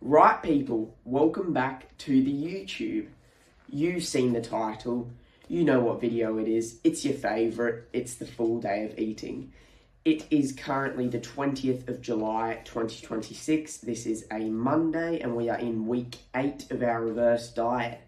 Right people, welcome back to the YouTube. You've seen the title, you know what video it is, it's your favourite, it's the full day of eating. It is currently the 20th of July 2026, this is a Monday and we are in week 8 of our reverse diet.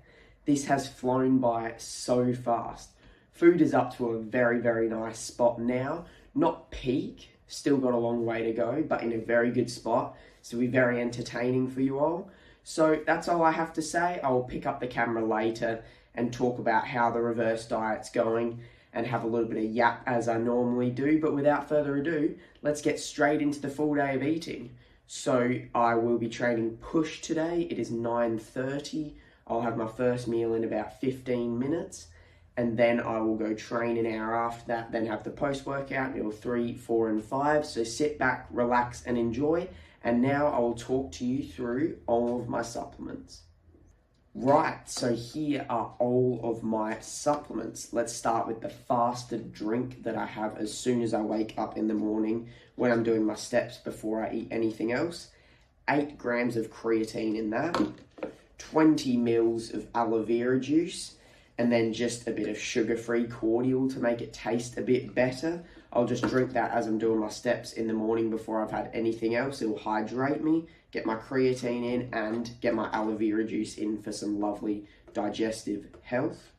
This has flown by so fast. Food is up to a very nice spot now, not peak, still got a long way to go, but in a very good spot. So it'll be very entertaining for you all. So that's all I have to say. I will pick up the camera later and talk about how the reverse diet's going and have a little bit of yap as I normally do. But without further ado, let's get straight into the full day of eating. So I will be training push today. It is 9:30. I'll have my first meal in about 15 minutes. And then I will go train an hour after that, then have the post-workout meal 3, 4, and 5. So sit back, relax, and enjoy. And now I will talk to you through all of my supplements. Right, so here are all of my supplements. Let's start with the fasted drink that I have as soon as I wake up in the morning when I'm doing my steps before I eat anything else. 8 grams of creatine in that, 20 mils of aloe vera juice, and then just a bit of sugar-free cordial to make it taste a bit better. I'll just drink that as I'm doing my steps in the morning before I've had anything else. It will hydrate me, get my creatine in, and get my aloe vera juice in for some lovely digestive health.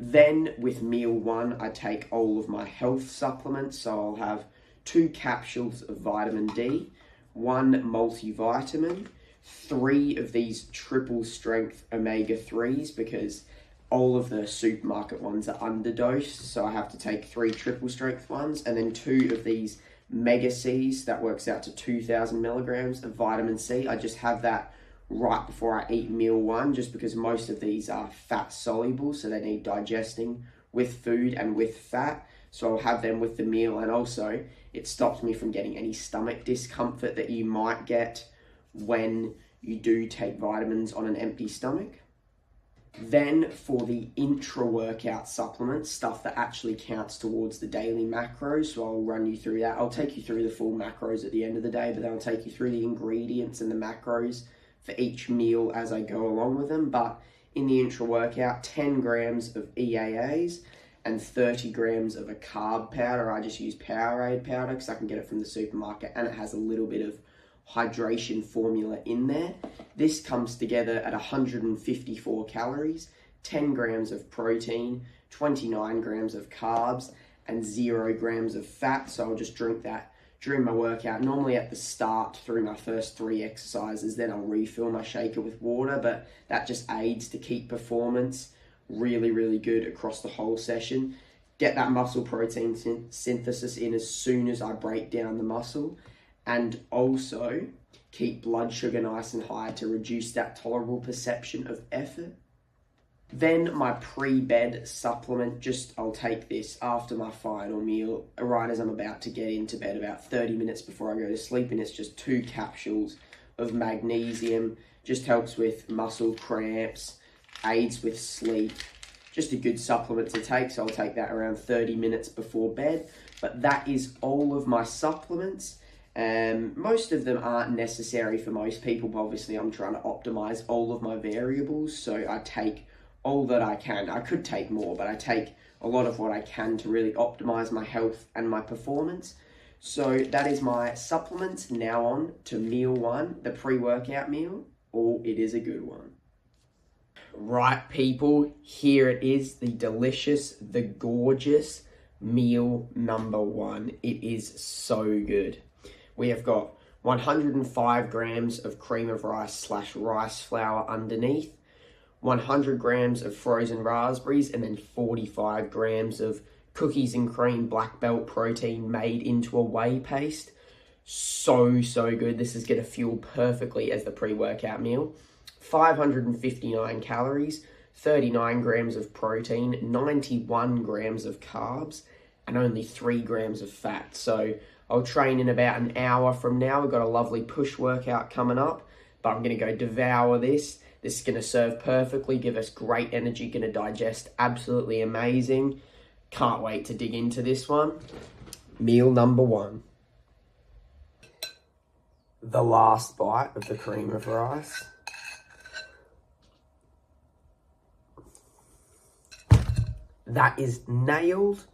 Then with meal 1, I take all of my health supplements. So I'll have 2 capsules of vitamin D, 1 multivitamin, 3 of these triple strength omega-3s because all of the supermarket ones are underdosed, so I have to take 3 triple strength ones, and then 2 of these mega Cs, that works out to 2,000 milligrams of vitamin C. I just have that right before I eat meal 1, just because most of these are fat soluble, so they need digesting with food and with fat. So I'll have them with the meal, and also it stops me from getting any stomach discomfort that you might get when you do take vitamins on an empty stomach. Then for the intra-workout supplements, stuff that actually counts towards the daily macros, so I'll run you through that. I'll take you through the full macros at the end of the day, but then I'll take you through the ingredients and the macros for each meal as I go along with them. But in the intra-workout, 10 grams of EAAs and 30 grams of a carb powder. I just use Powerade powder because I can get it from the supermarket, and it has a little bit of hydration formula in there. This comes together at 154 calories, 10 grams of protein, 29 grams of carbs, and 0 grams of fat. So I'll just drink that during my workout, normally at the start through my first 3 exercises. Then I'll refill my shaker with water, but that just aids to keep performance really good across the whole session. Get that muscle protein synthesis in as soon as I break down the muscle, and also keep blood sugar nice and high to reduce that tolerable perception of effort. Then my pre-bed supplement, I'll take this after my final meal, right as I'm about to get into bed, about 30 minutes before I go to sleep, and it's just 2 capsules of magnesium. Just helps with muscle cramps, aids with sleep, just a good supplement to take, so I'll take that around 30 minutes before bed. But that is all of my supplements. Most of them aren't necessary for most people, but obviously I'm trying to optimize all of my variables, so I take all that I can. I could take more, but I take a lot of what I can to really optimize my health and my performance. So that is my supplements. Now on to meal 1, the pre-workout meal. Oh, it is a good one. Right people, here it is, the delicious, the gorgeous meal number 1. It is so good. We have got 105 grams of cream of rice / rice flour underneath, 100 grams of frozen raspberries, and then 45 grams of cookies and cream black belt protein made into a whey paste. So good. This is going to fuel perfectly as the pre-workout meal. 559 calories, 39 grams of protein, 91 grams of carbs, and only 3 grams of fat. So I'll train in about an hour from now. We've got a lovely push workout coming up, but I'm going to go devour this. This is going to serve perfectly, give us great energy, going to digest absolutely amazing. Can't wait to dig into this one. Meal number 1. the last bite of the cream of rice. That is nailed.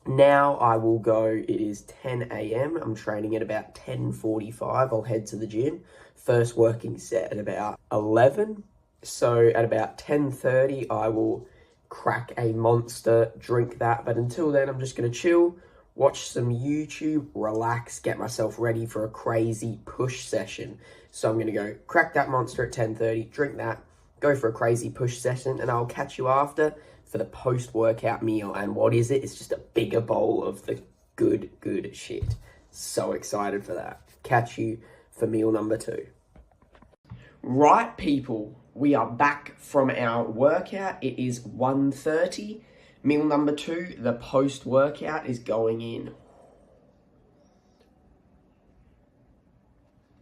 Now I will go, it is 10 a.m. I'm training at about 10:45. I'll head to the gym. First working set at about 11. So at about 10:30, I will crack a Monster, drink that. But until then, I'm just going to chill, watch some YouTube, relax, get myself ready for a crazy push session. So I'm going to go crack that Monster at 10:30, drink that, go for a crazy push session, and I'll catch you after for the post-workout meal. And what is it? It's just a bigger bowl of the good shit. So excited for that. Catch you for meal number 2. Right, people, we are back from our workout. It is 1:30. Meal number 2, the post-workout, is going in.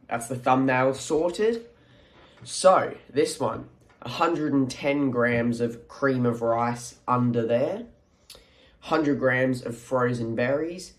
That's the thumbnail sorted. So, this one, 110 grams of cream of rice under there, 100 grams of frozen berries,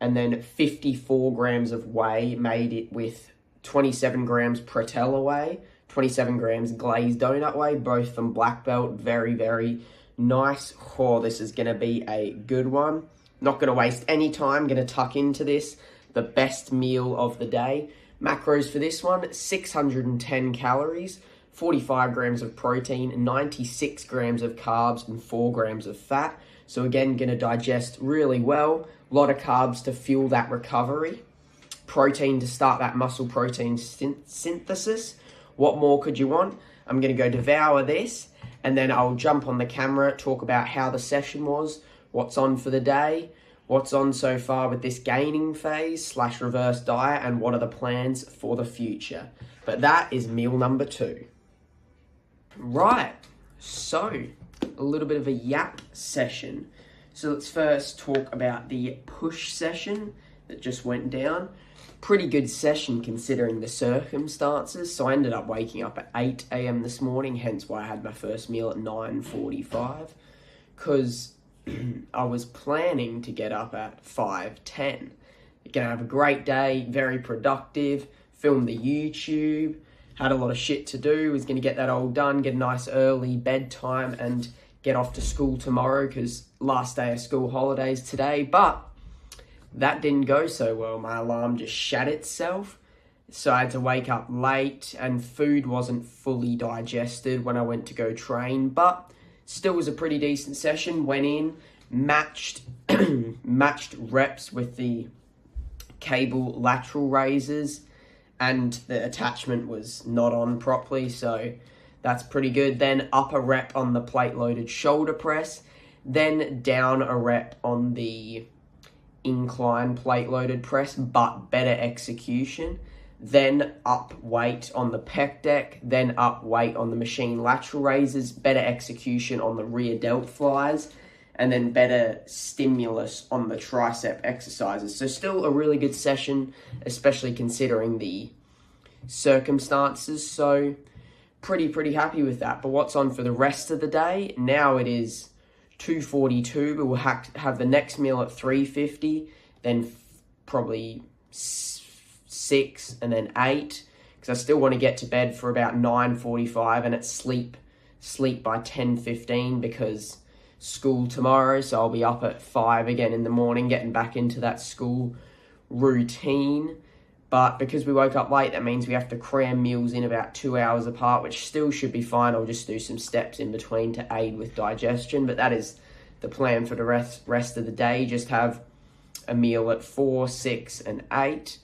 and then 54 grams of whey, made it with 27 grams Protella whey, 27 grams glazed donut whey, both from Black Belt. Very, very nice. Oh, this is going to be a good one. Not going to waste any time. Going to tuck into this, the best meal of the day. Macros for this one, 610 calories, 45 grams of protein, 96 grams of carbs, and 4 grams of fat. So again, going to digest really well. A lot of carbs to fuel that recovery. Protein to start that muscle protein synthesis. What more could you want? I'm going to go devour this, and then I'll jump on the camera, talk about how the session was, what's on for the day, what's on so far with this gaining phase / reverse diet, and what are the plans for the future. But that is meal number 2. Right, so a little bit of a yap session. So let's first talk about the push session that just went down. Pretty good session considering the circumstances. So I ended up waking up at 8 a.m. this morning, hence why I had my first meal at 9:45, because I was planning to get up at 5:10. You're going to have a great day, very productive, film the YouTube, had a lot of shit to do, was going to get that all done, get a nice early bedtime, and get off to school tomorrow, because last day of school holidays today. But that didn't go so well. My alarm just shat itself, so I had to wake up late, and food wasn't fully digested when I went to go train, but still was a pretty decent session. Went in, matched reps with the cable lateral raises, and the attachment was not on properly, so that's pretty good. Then up a rep on the plate-loaded shoulder press, then down a rep on the incline plate-loaded press, but better execution. Then up weight on the pec deck, then up weight on the machine lateral raises, better execution on the rear delt flies, and then better stimulus on the tricep exercises. So still a really good session, especially considering the circumstances. So pretty happy with that. But what's on for the rest of the day? Now it is 2:42. We will have the next meal at 3:50, then probably 6 and then 8, because I still want to get to bed for about 9:45 and at sleep by 10:15 because school tomorrow, so I'll be up at 5 again in the morning, getting back into that school routine. But because we woke up late, that means we have to cram meals in about 2 hours apart, which still should be fine. I'll just do some steps in between to aid with digestion, but that is the plan for the rest of the day. Just have a meal at 4, 6, and 8.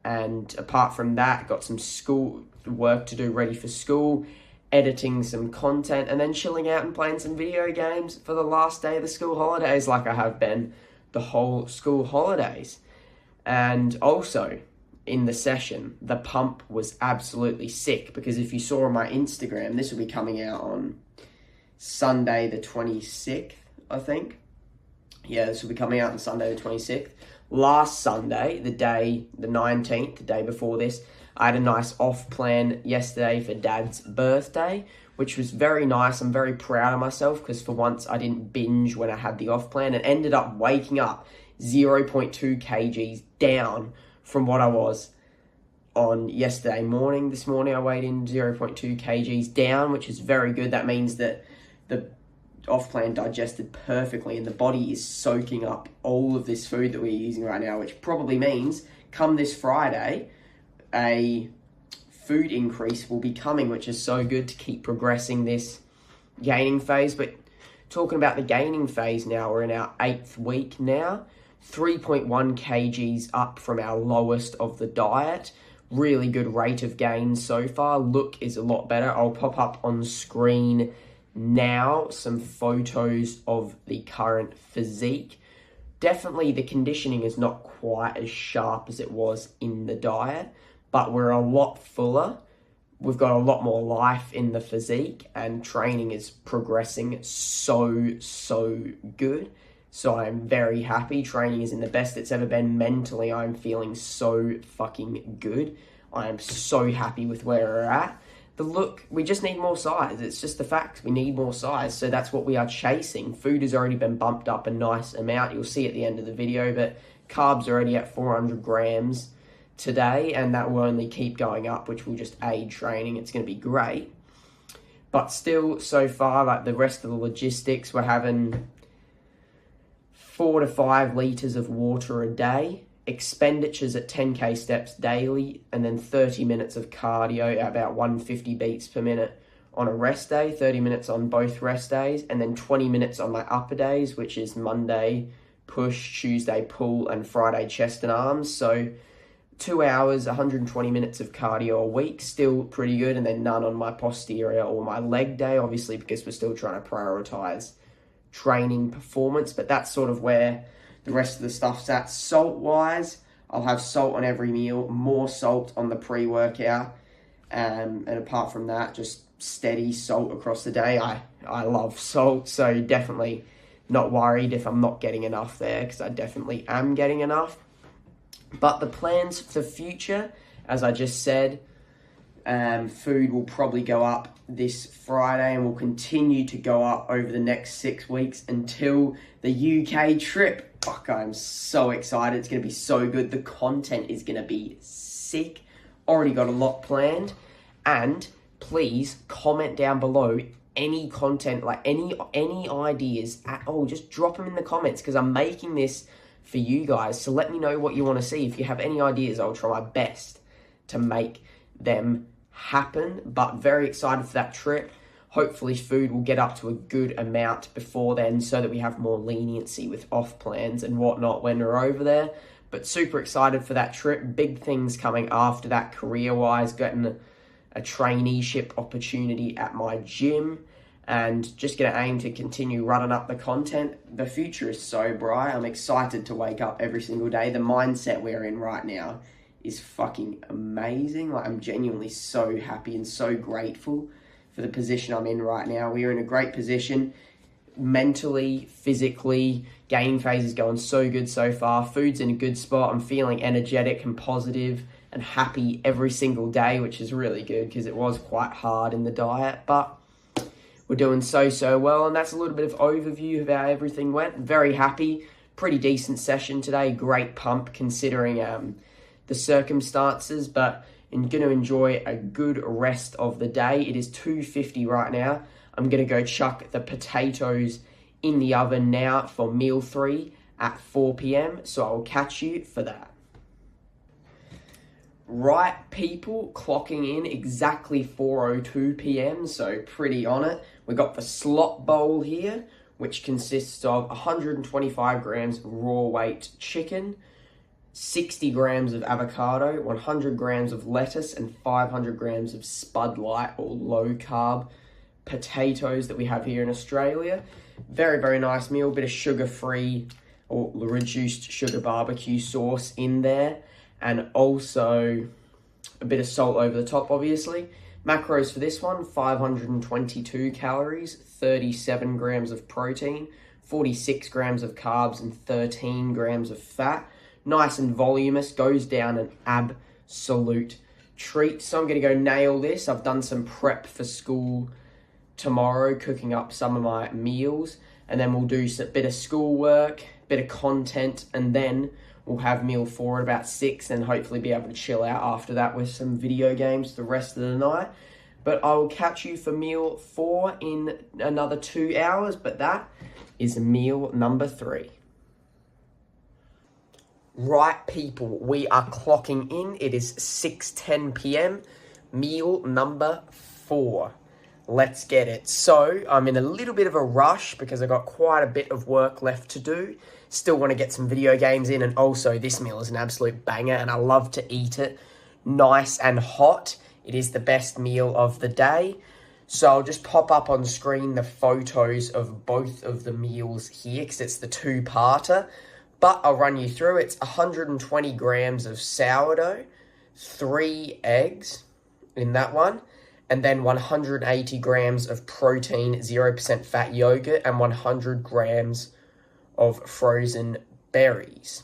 And apart from that, got some school work to do ready for school, editing some content, and then chilling out and playing some video games for the last day of the school holidays, like I have been the whole school holidays. And also, in the session, the pump was absolutely sick, because if you saw on my Instagram, this will be coming out on Sunday the 26th, I think. Yeah, this will be coming out on Sunday the 26th. Last Sunday, the 19th, the day before this, I had a nice off plan yesterday for Dad's birthday, which was very nice. I'm very proud of myself, because for once I didn't binge when I had the off plan, and ended up waking up 0.2 kgs down from what I was on yesterday morning. This morning I weighed in 0.2 kgs down, which is very good. That means that the off plan digested perfectly and the body is soaking up all of this food that we're using right now, which probably means come this Friday, a food increase will be coming, which is so good to keep progressing this gaining phase. But talking about the gaining phase now, we're in our 8th week now, 3.1 kgs up from our lowest of the diet. Really good rate of gain so far. Look is a lot better. I'll pop up on screen now some photos of the current physique. Definitely the conditioning is not quite as sharp as it was in the diet, but we're a lot fuller. We've got a lot more life in the physique and training is progressing so good. So I'm very happy. Training is in the best it's ever been. Mentally, I'm feeling so fucking good. I am so happy with where we're at. The look, we just need more size. It's just the fact we need more size. So that's what we are chasing. Food has already been bumped up a nice amount. You'll see at the end of the video, but carbs are already at 400 grams today, and that will only keep going up, which will just aid training. It's going to be great. But still, so far, like the rest of the logistics, we're having 4 to 5 litres of water a day, expenditures at 10k steps daily, and then 30 minutes of cardio at about 150 beats per minute on a rest day, 30 minutes on both rest days, and then 20 minutes on my upper days, which is Monday push, Tuesday pull, and Friday chest and arms. So 2 hours, 120 minutes of cardio a week, still pretty good, and then none on my posterior or my leg day, obviously, because we're still trying to prioritize training performance. But that's sort of where the rest of the stuff's at. Salt-wise, I'll have salt on every meal, more salt on the pre-workout, and apart from that, just steady salt across the day. I love salt, so definitely not worried if I'm not getting enough there, because I definitely am getting enough. But the plans for the future, as I just said, food will probably go up this Friday and will continue to go up over the next 6 weeks until the UK trip. Fuck, I'm so excited. It's going to be so good. The content is going to be sick. Already got a lot planned. And please comment down below any content, like any ideas at all. Just drop them in the comments, because I'm making this for you guys. So let me know what you want to see. If you have any ideas, I'll try my best to make them happen. But very excited for that trip. Hopefully food will get up to a good amount before then, so that we have more leniency with off plans and whatnot when we're over there. But super excited for that trip. Big things coming after that career-wise, getting a traineeship opportunity at my gym, and just going to aim to continue running up the content. The future is so bright. I'm excited to wake up every single day. The mindset we're in right now is fucking amazing. Like, I'm genuinely so happy and so grateful for the position I'm in right now. We are in a great position mentally, physically. Gaining phase is going so good so far. Food's in a good spot. I'm feeling energetic and positive and happy every single day, which is really good, because it was quite hard in the diet. But we're doing so well, and that's a little bit of overview of how everything went. Very happy. Pretty decent session today. Great pump considering the circumstances, but I'm going to enjoy a good rest of the day. It is 2:50 right now. I'm going to go chuck the potatoes in the oven now for meal 3 at 4 p.m. So I'll catch you for that. Right, people, clocking in exactly 4:02 p.m. So pretty on it. We got the slop bowl here, which consists of 125 grams raw weight chicken, 60 grams of avocado, 100 grams of lettuce, and 500 grams of Spud Light or low carb potatoes that we have here in Australia. Very nice meal. Bit of sugar-free or reduced sugar barbecue sauce in there, and also a bit of salt over the top, obviously. Macros for this one, 522 calories, 37 grams of protein, 46 grams of carbs, and 13 grams of fat. Nice and voluminous, goes down an absolute treat. So I'm going to go nail this. I've done some prep for school tomorrow, cooking up some of my meals, and then we'll do a bit of schoolwork, bit of content, and then We'll have meal 4 at about 6 and hopefully be able to chill out after that with some video games the rest of the night. But I will catch you for meal 4 in another 2 hours, but that is meal number 3. Right, people, we are clocking in. It is 6:10 p.m. Meal number 4. Let's get it. So I'm in a little bit of a rush because I got quite a bit of work left to do. Still want to get some video games in, and also this meal is an absolute banger and I love to eat it nice and hot. It is the best meal of the day. So I'll just pop up on screen the photos of both of the meals here because it's the 2-parter. But I'll run you through. It's 120 grams of sourdough, 3 eggs in that one, and then 180 grams of protein, 0% fat yogurt, and 100 grams of frozen berries.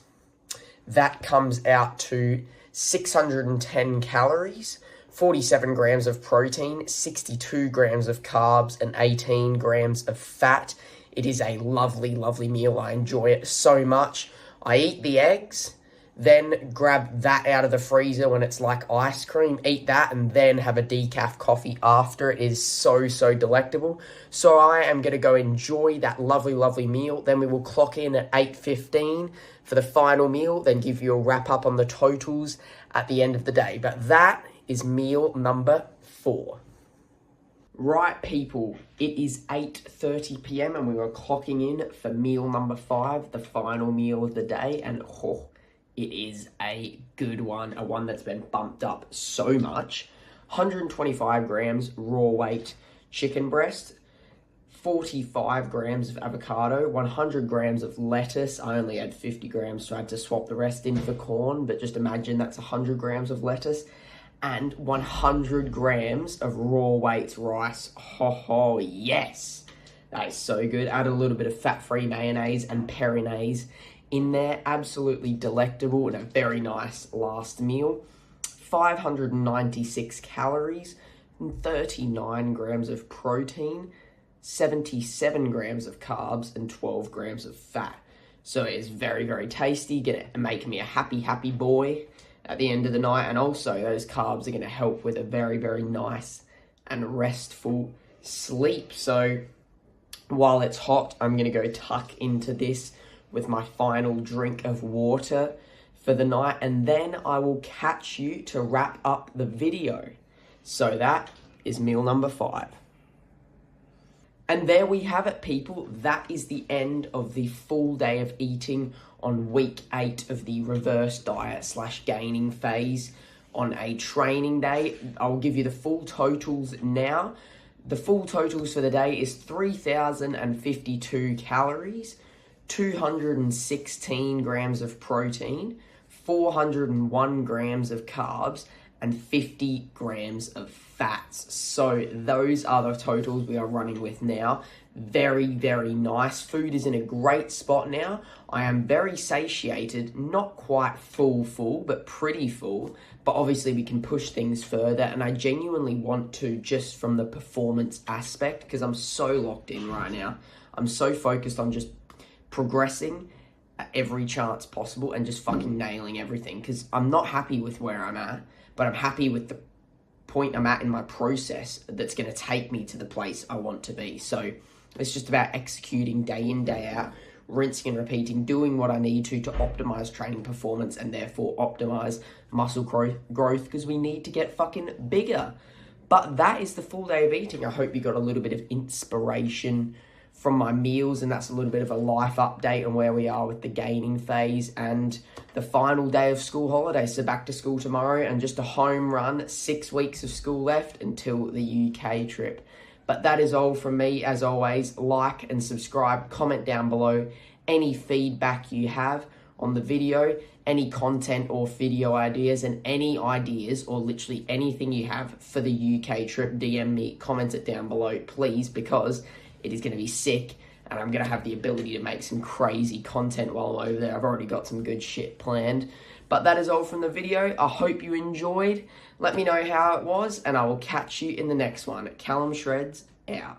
That comes out to 610 calories, 47 grams of protein, 62 grams of carbs, and 18 grams of fat. It is a lovely, lovely meal. I enjoy it so much. I eat the eggs, then grab that out of the freezer when it's like ice cream, eat that, and then have a decaf coffee after. It is so, so delectable. So I am going to go enjoy that lovely, lovely meal. Then we will clock in at 8:15 for the final meal, then give you a wrap up on the totals at the end of the day. But that is meal number 4. Right, people, it is 8:30 p.m. and we are clocking in for meal number 5, the final meal of the day, and it is a good one, a one that's been bumped up so much. 125 grams raw weight chicken breast, 45 grams of avocado, 100 grams of lettuce. I only had 50 grams, so I had to swap the rest in for corn, but just imagine that's 100 grams of lettuce. And 100 grams of raw weight rice. Yes. That is so good. Add a little bit of fat-free mayonnaise and perinase in there. Absolutely delectable and a very nice last meal. 596 calories, 39 grams of protein, 77 grams of carbs, and 12 grams of fat. So it is very, very tasty. Gonna make me a happy, happy boy at the end of the night, and also those carbs are going to help with a very, very nice and restful sleep. So while it's hot, I'm going to go tuck into this with my final drink of water for the night, and then I will catch you to wrap up the video. So that is meal number 5. And there we have it, people. That is the end of the full day of eating on week 8 of the reverse diet / gaining phase on a training day. I'll give you the full totals now. The full totals for the day is 3,052 calories, 216 grams of protein, 401 grams of carbs, and 50 grams of fats. So those are the totals we are running with now. Very, very nice. Food is in a great spot now. I am very satiated, not quite full, but pretty full. But obviously we can push things further, and I genuinely want to, just from the performance aspect, because I'm so locked in right now. I'm so focused on just progressing at every chance possible and just fucking nailing everything, because I'm not happy with where I'm at, but I'm happy with the point I'm at in my process that's going to take me to the place I want to be. So it's just about executing day in, day out, rinsing and repeating, doing what I need to optimize training performance and therefore optimize muscle growth, because we need to get fucking bigger. But that is the full day of eating. I hope you got a little bit of inspiration from my meals, and that's a little bit of a life update on where we are with the gaining phase and the final day of school holidays. So back to school tomorrow and just a home run, 6 weeks of school left until the UK trip. But that is all from me. As always, like and subscribe, comment down below any feedback you have on the video, any content or video ideas, and any ideas or literally anything you have for the UK trip. DM me, comment it down below, please, because it is going to be sick, and I'm going to have the ability to make some crazy content while I'm over there. I've already got some good shit planned. But that is all from the video. I hope you enjoyed. Let me know how it was, and I will catch you in the next one. Callum Shreds, out.